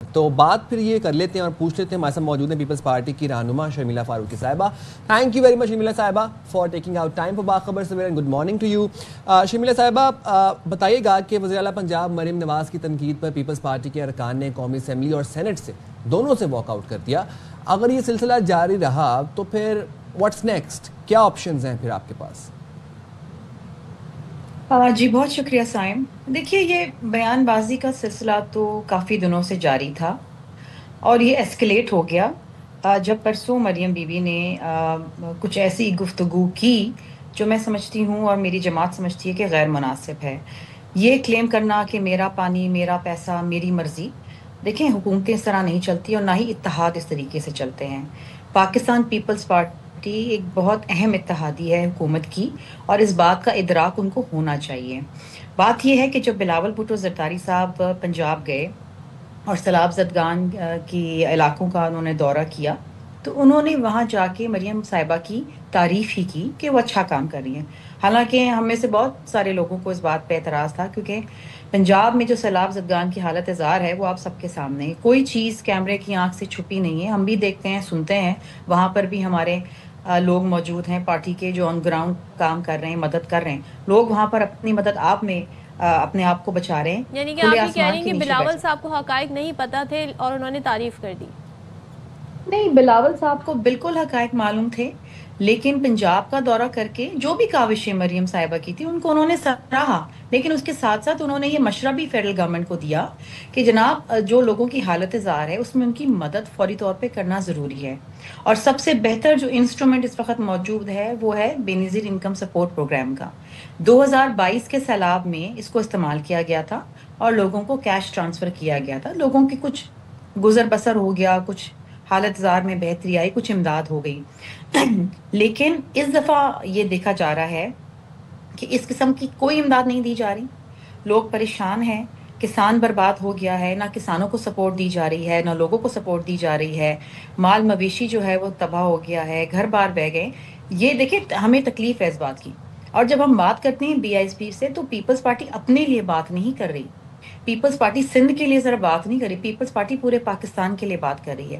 تو بات پھر یہ کر لیتے ہیں اور پوچھ لیتے ہیں. ہمارے ساتھ موجود ہیں پیپلز پارٹی کی رہنما شرمیلا فاروقی صاحبہ. Thank you very much Sharmila صاحبہ for taking out time for Bakhabar Savera. Good morning to you. Sharmila صاحبہ بتائیے گا کہ وزیر اعلیٰ پنجاب مریم نواز کی تنقید پر پیپلز پارٹی کے ارکان نے قومی اسمبلی اور سینٹ سے دونوں سے واک آؤٹ کر دیا. اگر یہ سلسلہ جاری رہا تو پھر واٹس نیکسٹ؟ کیا آپشنز ہیں پھر آپ کے پاس؟ جی بہت شکریہ سائم. دیکھیے یہ بیان بازی کا سلسلہ تو کافی دنوں سے جاری تھا اور یہ ایسکلیٹ ہو گیا جب پرسوں مریم بی بی نے کچھ ایسی گفتگو کی جو میں سمجھتی ہوں اور میری جماعت سمجھتی ہے کہ غیر مناسب ہے. یہ کلیم کرنا کہ میرا پانی میرا پیسہ میری مرضی، دیکھیں حکومتیں اس طرح نہیں چلتی اور نہ ہی اتحاد اس طریقے سے چلتے ہیں. پاکستان پیپلز پارٹی ایک بہت اہم اتحادی ہے حکومت کی اور اس بات کا ادراک ان کو ہونا چاہیے. بات یہ ہے کہ جب بلاول بھٹو زرداری صاحب پنجاب گئے اور سیلاب زدگان کی علاقوں کا انہوں نے دورہ کیا تو انہوں نے وہاں جا کے مریم صاحبہ کی تعریف ہی کی کہ وہ اچھا کام کر رہی ہیں. حالانکہ ہم میں سے بہت سارے لوگوں کو اس بات پہ اعتراض تھا کیونکہ پنجاب میں جو سیلاب زدگان کی حالت زار ہے وہ آپ سب کے سامنے ہے. کوئی چیز کیمرے کی آنکھ سے چھپی نہیں ہے، ہم بھی دیکھتے ہیں سنتے ہیں. وہاں پر بھی ہمارے لوگ موجود ہیں پارٹی کے جو آن گراؤنڈ کام کر رہے ہیں، مدد کر رہے ہیں. لوگ وہاں پر اپنی مدد آپ میں اپنے آپ کو بچا رہے ہیں. یعنی کہ کھلے آپ یہ کہہ آسمان رہی ہیں کے کہ نیچے بلاول بیٹھے. صاحب کو حقائق نہیں پتہ تھے اور انہوں نے تعریف کر دی؟ نہیں، بلاول صاحب کو بالکل حقائق معلوم تھے، لیکن پنجاب کا دورہ کر کے جو بھی کاوشیں مریم صاحبہ کی تھی ان کو انہوں نے سراہا. لیکن اس کے ساتھ ساتھ انہوں نے یہ مشورہ بھی فیڈرل گورنمنٹ کو دیا کہ جناب جو لوگوں کی حالت زار ہے اس میں ان کی مدد فوری طور پہ کرنا ضروری ہے. اور سب سے بہتر جو انسٹرومنٹ اس وقت موجود ہے وہ ہے بے نظیر انکم سپورٹ پروگرام کا. 2022 کے سیلاب میں اس کو استعمال کیا گیا تھا اور لوگوں کو کیش ٹرانسفر کیا گیا تھا. لوگوں کی کچھ گزر بسر ہو گیا، کچھ حالت زار میں بہتری آئی، کچھ امداد ہو گئی. لیکن اس دفعہ یہ دیکھا جا رہا ہے کہ اس قسم کی کوئی امداد نہیں دی جا رہی. لوگ پریشان ہیں، کسان برباد ہو گیا ہے، نہ کسانوں کو سپورٹ دی جا رہی ہے نہ لوگوں کو سپورٹ دی جا رہی ہے. مال مویشی جو ہے وہ تباہ ہو گیا ہے، گھر بار بہ گئے. یہ دیکھیں ہمیں تکلیف ہے اس بات کی. اور جب ہم بات کرتے ہیں بی آئی ایس پی سے تو پیپلز پارٹی اپنے لیے بات نہیں کر رہی. پیپلز پارٹی سندھ کے لیے ذرا بات نہیں کر رہی، پیپلز پارٹی پورے پاکستان کے لیے بات کر رہی ہے.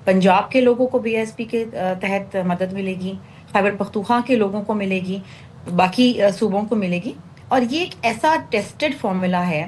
پنجاب کے لوگوں کو بی ایس پی کے تحت مدد ملے گی، خیبر پختونخوا کے لوگوں کو ملے گی، باقی صوبوں کو ملے گی. اور یہ ایک ایسا ٹیسٹڈ فارمولا ہے،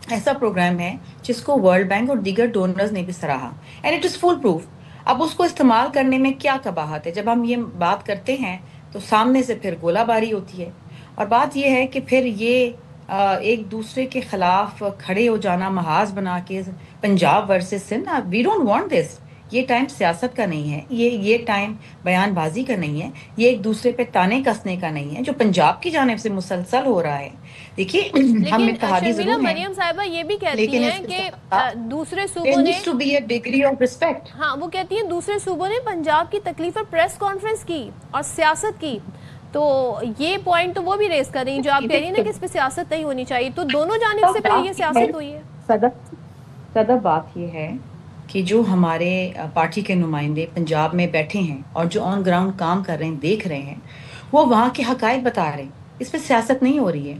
ایسا پروگرام ہے جس کو ورلڈ بینک اور دیگر ڈونرز نے بھی سراہا. And it is foolproof. اب اس کو استعمال کرنے میں کیا قباحت ہے؟ جب ہم یہ بات کرتے ہیں تو سامنے سے پھر گولہ باری ہوتی ہے. اور بات یہ ہے کہ پھر یہ ایک دوسرے کے خلاف کھڑے ہو جانا، محاذ بنا کے Punjab versus Sindh, we don't want this. یہ ٹائم سیاست کا نہیں ہے، یہ ٹائم بیان بازی کا نہیں ہے، یہ ایک دوسرے پہ تانے کسنے کا نہیں ہے جو پنجاب کی جانب سے مسلسل ہو رہا ہے. دیکھیے ہم لیکن اتحادی شرمیلا ضرور ہیں مریم صاحبہ یہ بھی کہتی لیکن ہیں اس کے کہ ساتھ دوسرے there صوبوں نے، needs to be a degree of respect. ہاں وہ کہتی ہیں دوسرے صوبوں نے پنجاب کی تکلیف پر پریس کانفرنس کی اور سیاست کی. تو یہ پوائنٹ تو وہ بھی ریز کر رہی ہیں جو آپ کہہ رہی ہیں نا کہ اس پہ سیاست نہیں ہونی چاہیے. تو دونوں جانب سے پھر یہ سیاست ہوئی ہے. صدف بات یہ ہے کہ جو ہمارے پارٹی کے نمائندے پنجاب میں بیٹھے ہیں اور جو آن گراؤنڈ کام کر رہے ہیں، دیکھ رہے ہیں، وہ وہاں کے حقائق بتا رہے ہیں. اس پہ سیاست نہیں ہو رہی ہے.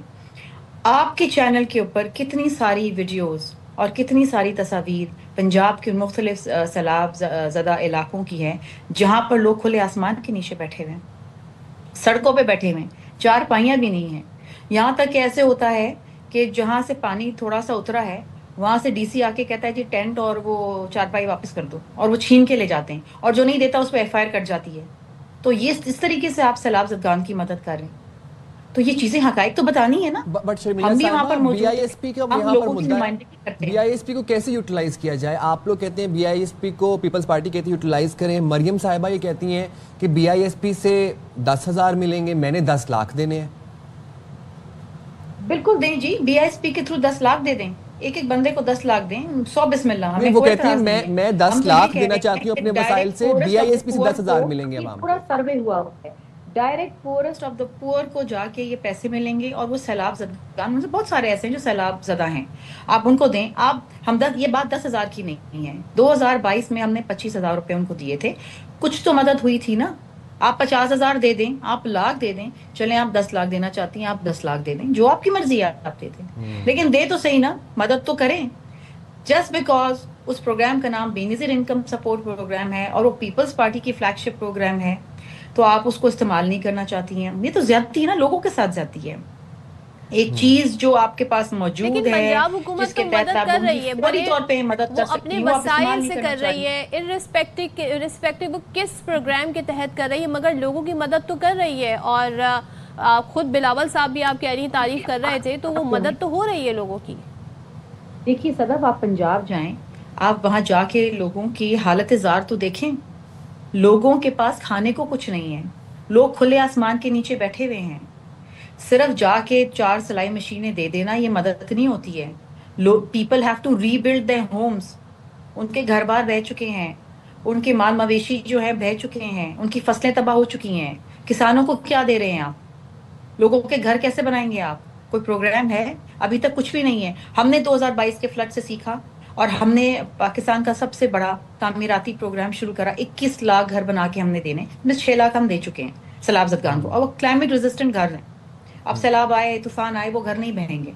آپ کے چینل کے اوپر کتنی ساری ویڈیوز اور کتنی ساری تصاویر پنجاب کے مختلف سیلاب زدہ علاقوں کی ہیں جہاں پر لوگ کھلے آسمان کے نیچے بیٹھے ہوئے ہیں، سڑکوں پہ بیٹھے ہوئے ہیں، چار پائیاں بھی نہیں ہیں. یہاں تک کہ ایسے ہوتا ہے کہ جہاں سے پانی تھوڑا سا اترا ہے وہاں سے ڈی سی آ کے کہتا ہے جی ٹینٹ اور وہ چارپائی واپس کر دو، اور وہ چھین کے لے جاتے ہیں، اور جو نہیں دیتا اس پہ ایف آئی آر کٹ جاتی ہے. تو یہ اس طریقے سے آپ سیلاب زدگان کی مدد کر رہے ہیں. تو یہ چیزیں حقائق تو بتانی ہے نا. بٹ شرمیلا ہم بھی وہاں پر صاحبہ بی آئی موجود ایس ہیں، پی کا ہم یہاں پر لوگوں کی مدعا ہے، نمائندگی کرتے بی ہیں. آئی ایس پی کو کیسے یوٹیلائز کیا جائے؟ آپ لوگ کہتے ہیں بی آئی ایس پی کو پیپلز پارٹی کہتی ہے یوٹیلائز کریں، مریم صاحبہ یہ کہتی ہیں کہ بی آئی ایس پی سے 10,000 ملیں گے، میں نے 10 لاکھ دینے ہیں. بالکل دیں جی، بی آئی ایس پی کے تھرو 10 لاکھ دے دیں، ایک ایک بندے کو 10 لاکھ دیں، 100 بسم اللہ، نہیں ہمیں وہ کوئی کہتی ہے اعتراض نہیں ہے. میں ہم 10 تو یہ لاکھ کہہ دینا رہے چاہتی ہیں ہوں کہ اپنے وسائل ڈائریکٹ سے، بی پورسٹ آئی آف دا ایس پی سے پور 10,000 کو، ملیں گے یہ عوام کو. پورا سروے ہوا ہے، ڈائریکٹ پورسٹ آف دا پور کو جا کے یہ پیسے ملیں گے. اور وہ سیلاب زدگان میں سے بہت سارے ایسے ہیں جو سیلاب زدہ ہیں، آپ ان کو دیں. ہم یہ بات 10,000 کی نہیں ہے. 2022 میں ہم نے 25,000 روپے ان کو دیے تھے، کچھ تو مدد ہوئی تھی نا. آپ 50,000 دے دیں، آپ لاکھ دے دیں، چلیں آپ 10 لاکھ دینا چاہتی ہیں آپ 10 لاکھ دے دیں، جو آپ کی مرضی ہے آپ دے دیں. لیکن دے تو صحیح نا، مدد تو کریں. جسٹ بیکاز اس پروگرام کا نام بے نظیر انکم سپورٹ پروگرام ہے اور وہ پیپلز پارٹی کی فلیگ شپ پروگرام ہے، تو آپ اس کو استعمال نہیں کرنا چاہتی ہیں. یہ تو زیادتی ہے نا، لوگوں کے ساتھ زیادتی ہے. ایک چیز جو آپ کے پاس موجود لیکن ہے پنجاب حکومت جس کے تو تحت مدد آپ کر لوگوں رہی کی ہے، فوری طور پہ مدد وہ کر اپنے سکتی ہوں، آپ استعمال وسائل نہیں سے کرنا کر چاہ رہی ہے، ارسپیکٹو کس پروگرام کے تحت کر رہی ہے، مگر لوگوں کی مدد تو کر رہی ہے. اور خود بلاول صاحب بھی آپ کہہ رہی ہیں، تعریف کر رہے تھے، تو وہ مدد تو ہو رہی ہے لوگوں کی. دیکھیے صدف، آپ پنجاب جائیں، آپ وہاں جا کے لوگوں کی حالت زار تو دیکھیں. لوگوں کے پاس کھانے کو کچھ نہیں ہے، لوگ کھلے آسمان کے نیچے بیٹھے ہوئے ہیں. صرف جا کے 4 سلائی مشینیں دے دینا یہ مدد نہیں ہوتی ہے. People have to rebuild their homes. ان کے گھر بار رہ چکے ہیں، ان کے مال مویشی جو ہے بہ چکے ہیں، ان کی فصلیں تباہ ہو چکی ہیں. کسانوں کو کیا دے رہے ہیں آپ؟ لوگوں کے گھر کیسے بنائیں گے آپ؟ کوئی پروگرام ہے؟ ابھی تک کچھ بھی نہیں ہے. ہم نے 2022 کے فلڈ سے سیکھا اور ہم نے پاکستان کا سب سے بڑا تعمیراتی پروگرام شروع کرا. 21 لاکھ گھر بنا کے ہم نے دینے، 6 لاکھ ہم دے چکے ہیں سیلاب زدگان کو، اور وہ کلائمیٹ ریزسٹنٹ گھر ہیں. اب سیلاب آئے، طوفان آئے، وہ گھر نہیں بہیں گے.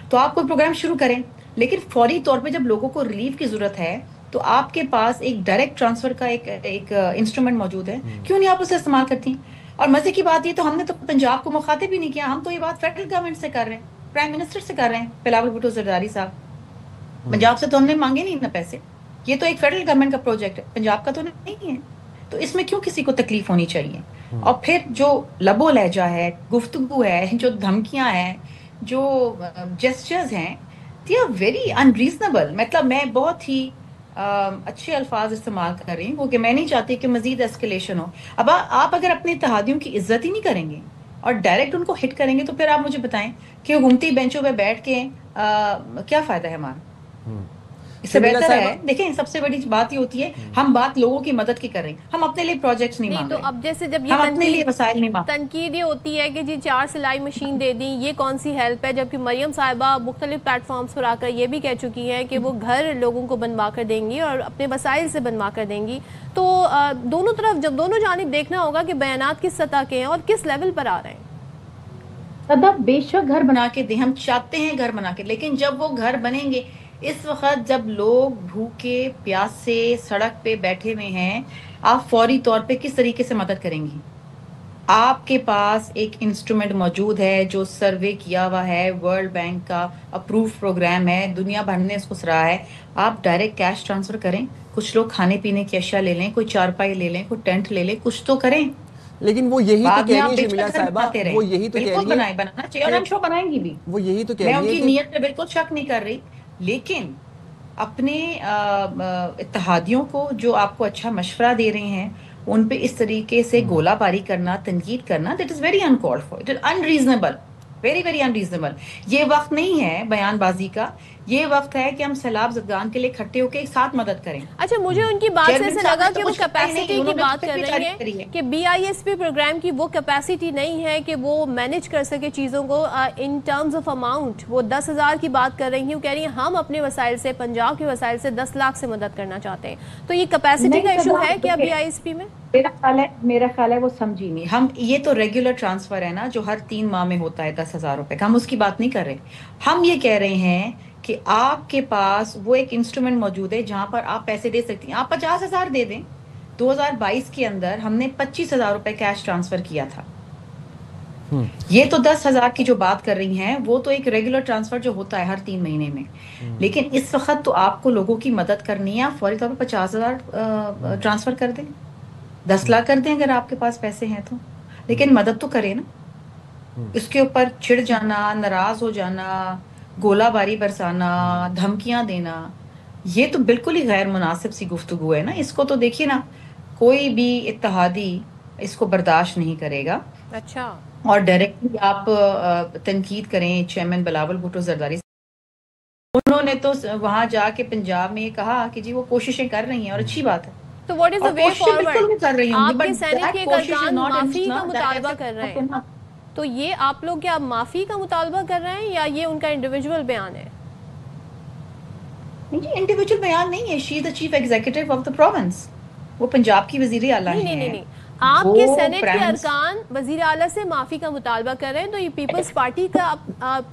تو آپ کوئی پروگرام شروع کریں، لیکن فوری طور پہ جب لوگوں کو ریلیف کی ضرورت ہے تو آپ کے پاس ایک ڈائریکٹ ٹرانسفر کا ایک انسٹرومنٹ موجود ہے، کیوں نہیں آپ اسے استعمال کرتی؟ اور مزے کی بات یہ تو ہم نے تو پنجاب کو مخاطب ہی نہیں کیا. ہم تو یہ بات فیڈرل گورنمنٹ سے کر رہے ہیں، پرائم منسٹر سے کر رہے ہیں، بلاول بھٹو زرداری صاحب. پنجاب سے تو ہم نے مانگے نہیں نا پیسے. یہ تو ایک فیڈرل گورنمنٹ کا پروجیکٹ ہے، پنجاب کا تو نہیں ہے. تو اس میں کیوں کسی کو تکلیف ہونی چاہیے؟ اور پھر جو لب و لہجہ ہے، گفتگو ہے، جو دھمکیاں ہیں، جو جسچرز ہیں، دے آر ویری انریزنیبل. مطلب میں بہت ہی اچھے الفاظ استعمال کر رہی ہوں، کہ میں نہیں چاہتی کہ مزید ایسکیلیشن ہو. اب آپ اگر اپنے اتحادیوں کی عزت ہی نہیں کریں گے اور ڈائریکٹ ان کو ہٹ کریں گے، تو پھر آپ مجھے بتائیں کہ حکومتی بینچوں پہ بیٹھ کے کیا فائدہ ہے ہمارا؟ اس سے شمیلہ بہتر صاحبہ، ہے، دیکھیں سب سے بڑی بات یہ ہوتی ہے، ہم بات لوگوں کی مدد کی کر رہے ہیں. ہم اپنے لیے پروجیکٹس نہیں نہیں مانگ تو رہے، اب جیسے جب ہم یہ اپنے لیے وسائل نہیں مانگ رہے. تنقید یہ ہوتی ہے کہ جی 4 سلائی مشین دے دیں، یہ کون سی ہیلپ ہے، جبکہ مریم صاحبہ مختلف پلیٹ فارمز پر آ کر یہ بھی کہہ چکی ہیں کہ وہ گھر لوگوں کو بنوا کر دیں گی اور اپنے وسائل سے بنوا کر دیں گی. تو دونوں طرف، جب دونوں جانب دیکھنا ہوگا کہ بیانات کس سطح کے ہیں اور کس لیول پر آ رہے ہیں. صدف، بے شک گھر بنا کے دیں، ہم چاہتے ہیں گھر بنا کے، لیکن جب وہ گھر بنیں گے، اس وقت جب لوگ بھوکے پیاسے سڑک پہ بیٹھے ہوئے ہیں، آپ فوری طور پہ کس طریقے سے مدد کریں گی؟ آپ کے پاس ایک انسٹرومنٹ موجود ہے جو سروے کیا ہوا ہے، ورلڈ بینک کا اپروو پروگرام ہے، دنیا بھر نے اس کو سراہا ہے. آپ ڈائریکٹ کیش ٹرانسفر کریں، کچھ لوگ کھانے پینے کی اشیاء لے لیں، کوئی چارپائی لے لیں، کوئی ٹینٹ لے لیں، کچھ تو کریں. لیکن وہ یہی تو بعد کہہ میں رہی آپ ہیں بے شمیلہ شک گھر صاحبہ، بناتے رہیں، وہ یہی تو کہہ بالکل رہی ہیں بنانا چاہیے، اور کہ ہم شو بنائیں گی بھی. وہ یہی تو کہہ میں رہی ان ہیں کی کہ نیت پہ بالکل شک نہیں کر رہی، لیکن اپنے اتحادیوں کو جو آپ کو اچھا مشورہ دے رہے ہیں، ان پہ اس طریقے سے گولہ باری کرنا، تنقید کرنا، that is very uncalled for, it is unreasonable, very very unreasonable. یہ وقت نہیں ہے بیان بازی کا، یہ وقت ہے کہ ہم سیلاب زدگان کے لیے اکٹھے ہو کے ایک ساتھ مدد کریں. اچھا، مجھے ان کی بات سے چیئرمین ایسا صاحب لگا نے تو کہ وہ کچھ کہا ہی نہیں، کیپیسٹی کی انہوں نے بات تو کر فکر رہی جاری ہیں کری ہے. کہ BISP پروگرام کی وہ کیپیسٹی نہیں ہے کہ وہ مینج کر سکے چیزوں کو ان ٹرمز آف اماؤنٹ. وہ 10,000 کی بات کر رہی ہیں، وہ کہہ رہی ہیں ہم اپنے وسائل سے، پنجاب کے وسائل سے 10 لاکھ سے مدد کرنا چاہتے ہیں. تو یہ کیپیسٹی کا ایشو ہے کیا BISP میں؟ میرا خیال ہے وہ سمجھی نہیں. ہم یہ تو ریگولر ٹرانسفر ہے نا، جو ہر 3 ماہ میں ہوتا ہے 10,000 روپے کا، ہم اس کی بات نہیں کر رہے. ہم یہ کہہ رہے ہیں کہ آپ کے پاس وہ ایک انسٹرومنٹ موجود ہے جہاں پر آپ پیسے دے سکتی ہیں. آپ 50,000 دے دیں. 2022 کے اندر ہم نے 25,000 روپے کیش ٹرانسفر کیا تھا. یہ تو 10,000 کی جو بات کر رہی ہیں وہ تو ایک ریگولر ٹرانسفر جو ہوتا ہے ہر 3 مہینے میں. لیکن اس وقت تو آپ کو لوگوں کی مدد کرنی ہے، آپ فوری طور پر 50,000 ٹرانسفر کر دیں، 10 لاکھ کر دیں اگر آپ کے پاس پیسے ہیں تو. لیکن مدد تو کریں نا. اس کے اوپر چھڑ جانا، ناراض ہو جانا، گولہ باری برسانا، دھمکیاں دینا، یہ تو بالکل ہی غیر مناسب سی گفتگو ہے نا. اس کو تو دیکھیے نا، کوئی بھی اتحادی اس کو برداشت نہیں کرے گا. اچھا، اور ڈائریکٹلی آپ تنقید کریں چیئرمین بلاول بھٹو زرداری، انہوں نے تو وہاں جا کے پنجاب میں یہ کہا کہ جی وہ کوششیں کر رہی ہیں اور اچھی بات ہے، تو واٹ از دا اور وے کوششیں بالکل فارورڈ؟ بھی کر رہی ہوں گی، آپ کے بٹ سینٹ کے دیٹ ایک کوشش از ارکان ناٹ معافی کا مطالبہ کر رہے ہیں، تو یہ آپ لوگ کیا معافی کا مطالبہ کر رہے ہیں یا یہ ان کا انڈیویجول بیان ہے؟ نہیں جی، انڈیویجول بیان نہیں ہے. She is the chief executive of the province. وہ پنجاب کی وزیر اعلیٰ نہیں ہیں. نہیں نہیں، آپ کے وہ سینٹ کے پرائم ارکان وزیر اعلیٰ سے معافی کا مطالبہ کر رہے ہیں، تو یہ پیپلز پارٹی کا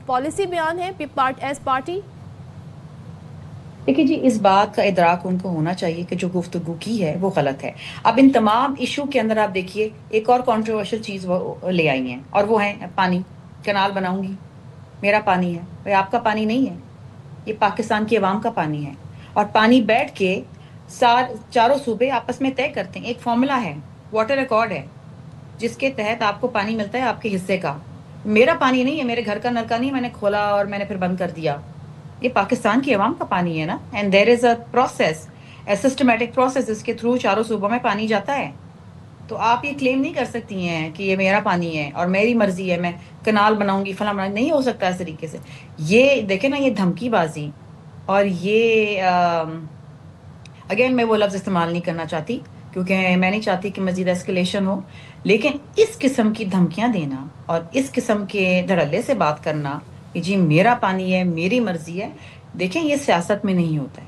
پالیسی بیان ہے ایز پارٹی؟ دیکھیے جی، اس بات کا ادراک ان کو ہونا چاہیے کہ جو گفتگو کی ہے وہ غلط ہے. اب ان تمام ایشو کے اندر آپ دیکھیے ایک اور کنٹروورشل چیز وہ لے آئی ہیں، اور وہ ہے پانی. کنال بناؤں گی، میرا پانی ہے. بھائی آپ کا پانی نہیں ہے، یہ پاکستان کی عوام کا پانی ہے. اور پانی بیٹھ کے چاروں صوبے آپس میں طے کرتے ہیں. ایک فارمولا ہے، واٹر ریکارڈ ہے، جس کے تحت آپ کو پانی ملتا ہے آپ کے حصے کا. میرا پانی نہیں ہے، میرے گھر کا نلکا نہیں، میں نے کھولا اور میں نے پھر بند کر دیا. یہ پاکستان کی عوام کا پانی ہے نا. And there is a process, a systematic process, جس کے تھرو چاروں صوبوں میں پانی جاتا ہے. تو آپ یہ کلیم نہیں کر سکتی ہیں کہ یہ میرا پانی ہے اور میری مرضی ہے، میں کنال بناؤں گی فلاں بناؤں گی. نہیں ہو سکتا اس طریقے سے. یہ دیکھیں نا، یہ دھمکی بازی اور یہ اگین میں وہ لفظ استعمال نہیں کرنا چاہتی کیونکہ میں نہیں چاہتی کہ مزید ایسکلیشن ہو، لیکن اس قسم کی دھمکیاں دینا اور اس قسم کے دھڑلے سے بات کرنا کہ جی میرا پانی ہے، میری مرضی ہے. دیکھیں یہ سیاست میں نہیں ہوتا ہے.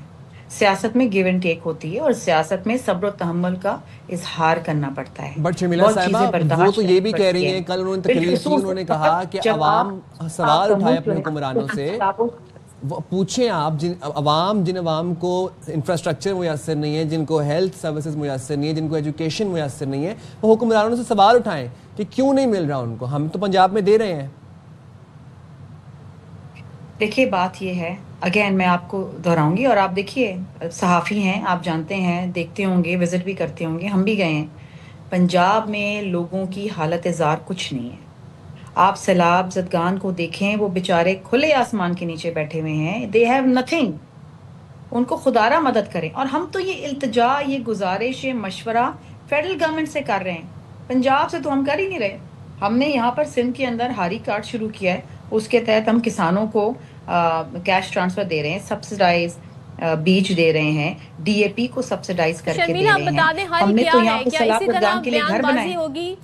سیاست میں گیو اینڈ ٹیک ہوتی ہے، اور سیاست میں صبر و تحمل کا اظہار کرنا پڑتا ہے. بٹ شمیلہ بہت چیزیں صاحبہ، وہ تو برداشت یہ کرنی بھی کہہ پڑتی رہی ہیں. ہیں، کل انہوں نے تقریر کی، بالخصوص انہوں نے کہا کہ جب عوام آپ سوال کا اٹھائے ملک جو اپنے ہے حکمرانوں سے. کتابوں پوچھیں آپ، جن عوام کو انفراسٹرکچر میسر نہیں ہے، جن کو ہیلتھ سروسز میسر نہیں ہے، جن کو ایجوکیشن میسر نہیں ہے، وہ حکمرانوں سے سوال اٹھائیں کہ کیوں نہیں مل رہا ان کو. ہم تو پنجاب میں دے رہے ہیں. دیکھیے بات یہ ہے، اگین میں آپ کو دہراؤں گی، اور آپ دیکھیے صحافی ہیں، آپ جانتے ہیں، دیکھتے ہوں گے، وزٹ بھی کرتے ہوں گے، ہم بھی گئے ہیں. پنجاب میں لوگوں کی حالت زار کچھ نہیں ہے. آپ سیلاب زدگان کو دیکھیں، وہ بیچارے کھلے آسمان کے نیچے بیٹھے ہوئے ہیں. They have nothing. ان کو خدارہ مدد کریں. اور ہم تو یہ التجا، یہ گزارش، یہ مشورہ فیڈرل گورنمنٹ سے کر رہے ہیں. پنجاب سے تو ہم کر ہی نہیں رہے. ہم نے یہاں پر سندھ کے اندر ہاری کارڈ شروع کیا ہے، اس کے تحت ہم کسانوں کو کیش ٹرانسفر دے رہے ہیں، سبسڈائز بیج دے رہے ہیں، ڈی اے پی کو سبسڈائز کر کے شرمیلا دے آپ رہے ہیں. بتا دیں حل ہم نے کیا تو یہاں ہے؟ پہ کیا سیلاب اسی طرح زدگان کے لیے بیان گھر بنائے. بازی ہوگی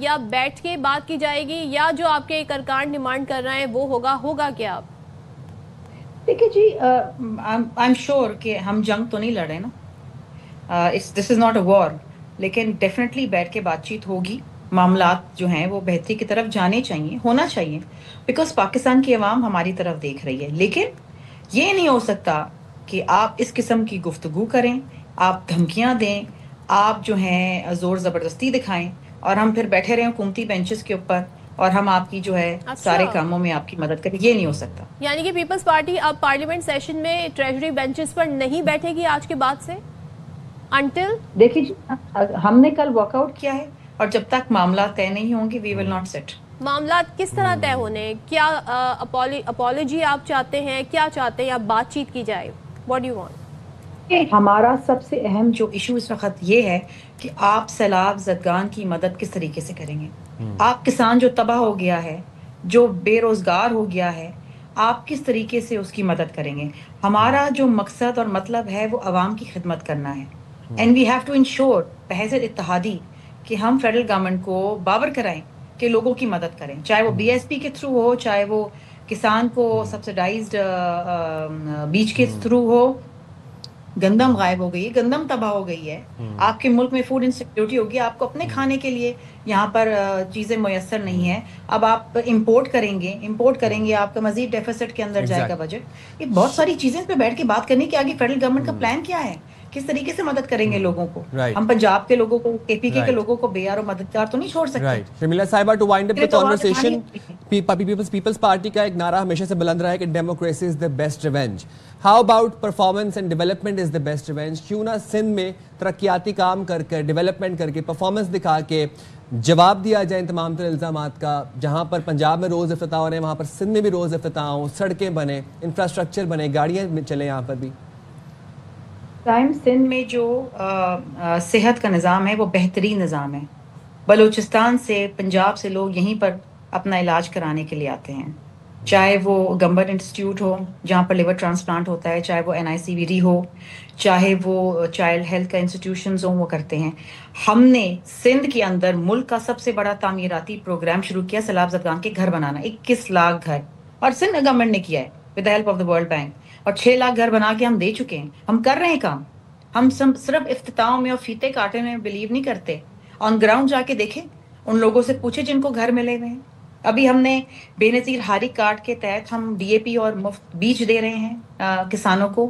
یا بیٹھ کے بات کی جائے گی، یا جو آپ کے کارکن ڈیمانڈ کر رہے ہیں وہ ہوگا کیا؟ دیکھیے جی، آئی ایم شیور کہ ہم جنگ تو نہیں لڑ رہے نا. دس از ناٹ اے وار. لیکن ڈیفینیٹلی بیٹھ کے بات چیت ہوگی. معاملات جو ہیں وہ بہتری کی طرف جانے چاہیے، ہونا چاہیے، بیکاز پاکستان کی عوام ہماری طرف دیکھ رہی ہے. لیکن یہ نہیں ہو سکتا کہ آپ اس قسم کی گفتگو کریں، آپ دھمکیاں دیں، آپ جو ہیں زور زبردستی دکھائیں، اور ہم پھر بیٹھے رہیں حکومتی بینچز کے اوپر، اور ہم آپ کی جو ہے اچھا، سارے کاموں میں آپ کی مدد کریں. یہ نہیں ہو سکتا. یعنی کہ پیپلز پارٹی اب پارلیمنٹ سیشن میں ٹریجری بینچز پر نہیں بیٹھے گی آج کے بعد سے انٹل؟ دیکھیے جی، ہم نے کل واک آؤٹ کیا ہے، اور جب تک معاملات طے نہیں ہوں گے وی ول ناٹ سیٹ. معاملات کس طرح طے ہونے؟ کیا اپالوجی آپ چاہتے ہیں؟ کیا چاہتے ہیں؟ آپ بات چیت کی جائے؟ What do you want? ہمارا سب سے اہم جو ایشو اس وقت یہ ہے کہ آپ سیلاب زدگان کی مدد کس طریقے سے کریں گے. آپ کسان جو تباہ ہو گیا ہے، جو بے روزگار ہو گیا ہے، آپ کس طریقے سے اس کی مدد کریں گے. ہمارا جو مقصد اور مطلب ہے وہ عوام کی خدمت کرنا ہے. And we have to ensure بحیثیت اتحادی کہ ہم فیڈرل گورنمنٹ کو باور کرائیں کہ لوگوں کی مدد کریں، چاہے وہ بی ایس پی کے تھرو ہو، چاہے وہ کسان کو سبسڈائزڈ بیج کے تھرو ہو. گندم غائب ہو گئی ہے، گندم تباہ ہو گئی ہے. آپ کے ملک میں فوڈ انسیکیورٹی ہوگی، آپ کو اپنے کھانے کے لیے یہاں پر چیزیں میسر نہیں ہیں. اب آپ امپورٹ کریں گے، آپ کا مزید ڈیفیسٹ کے اندر جائے گا بجٹ. یہ بہت ساری چیزیں پہ بیٹھ کے بات کرنے کہ آگے فیڈرل گورنمنٹ کا پلان کیا ہے، کس طریقے سے مدد کریں گے لوگوں کو. ہم پنجاب کے لوگوں کو، کے پی کے لوگوں کو بے یار و مددگار تو نہیں چھوڑ سکتے. Right. Shamila sahiba, to wind up the conversation, Peoples Party کا ایک نعرہ ہمیشہ سے بلند رہا ہے کہ democracy is the best revenge. How about performance and development is the best revenge? کیوں نہ سندھ میں ترقیاتی کام کر کر، ڈیولپمنٹ کر کے، پرفارمنس دکھا کے جواب دیا جائے ان تمام تر الزامات کا. جہاں پر پنجاب میں روز افتتاح ہو رہے ہیں، وہاں پر سندھ میں بھی روز افتتاح ہوں، سڑکیں بنے، انفراسٹرکچر بنے، گاڑیاں چلیں یہاں پر بھی. ٹائم سندھ میں جو صحت کا نظام ہے وہ بہترین نظام ہے. بلوچستان سے، پنجاب سے لوگ یہیں پر اپنا علاج کرانے کے لیے آتے ہیں، چاہے وہ گمبر انسٹیٹیوٹ ہو جہاں پر لیور ٹرانسپلانٹ ہوتا ہے، چاہے وہ NICVD ہو، چاہے وہ چائلڈ ہیلتھ کا انسٹیٹیوشنز ہوں، وہ کرتے ہیں. ہم نے سندھ کے اندر ملک کا سب سے بڑا تعمیراتی پروگرام شروع کیا، سیلاب زدگان کے گھر بنانا، 21 لاکھ گھر، اور سندھ گورنمنٹ نے کیا ہے with the help of the world bank. اور 6 لاکھ گھر بنا کے ہم دے چکے ہیں. ہم کر رہے ہیں کام. ہم صرف افتتاحوں میں اور فیتے کاٹے میں بلیو نہیں کرتے. آن گراؤنڈ جا کے دیکھیں، ان لوگوں سے پوچھے جن کو گھر ملے ہوئے ہیں. ابھی ہم نے بے نظیر ہاری کارڈ کے تحت ہم DAP اور مفت بیج دے رہے ہیں کسانوں کو.